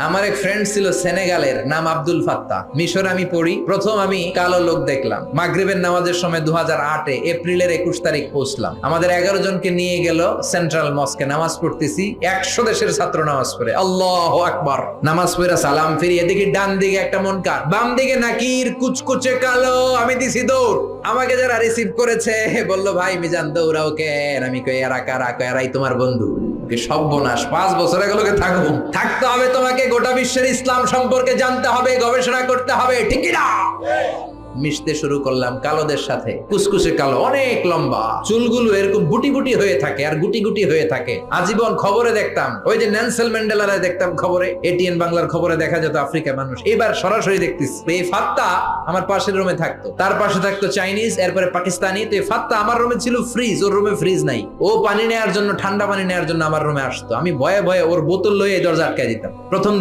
আমার এক ফ্রেন্ড ছিল সেনেগালের, নাম আব্দুল ফাত্তাহ। মিশর আমি পড়ি, প্রথম আমি কালো লোক দেখলাম। মাগরিবের নামাজের সময় 2008-এ এপ্রিলের 21 তারিখ পৌঁছলাম। আমাদের 11 জনকে নিয়ে গেল সেন্ট্রাল মস্কে, নামাজ পড়তেছি। 100 দেশের ছাত্র নামাজ পড়ে, আল্লাহু আকবার। নামাজ পড়ে সালাম ফিরিয়ে দেখি ডান দিকে একটা মুনকার, বাম দিকে নাকির, কুচকুচে কালো। আমি দিছি দৌড়। আমাকে যারা রিসিভ করেছে বললো, ভাই মিজান দৌড়াও কেন? আমি কই এরা কারা? কই এরাই তোমার বন্ধু। সর্বনাশ, 5 বছর এগুলোকে থাকতে হবে, তোমাকে গোটা বিশ্বের ইসলাম সম্পর্কে জানতে হবে, গবেষণা করতে হবে, ঠিক না? মিশতে শুরু করলাম কালোদের সাথে। কুসকুসে কালো, অনেক লম্বা, চুলগুলো এরকম বুটি বুটি হয়ে থাকে আর গুটি গুটি হয়ে থাকে। আজীবন খবরে দেখতাম, ওই যে নেলসন ম্যান্ডেলারে দেখতাম খবরে, এটিএন বাংলার খবরে দেখা যেত আফ্রিকা মানুষ। এবার সরাসরি দেখতেছি। এই ফাত্তা আমার পাশের রুমে থাকতো, তার পাশে থাকতো চাইনিজ, এরপরে পাকিস্তানি। তো এই ফাত্তা আমার রুমে ছিল ফ্রিজ, ওর রুমে ফ্রিজ নাই। ও পানি নেওয়ার জন্য, ঠান্ডা পানি নেওয়ার জন্য আমার রুমে আসতো। আমি ভয়ে ভয়ে ওর বোতল লয়ে দরজা আটকায় দিতাম। প্রথম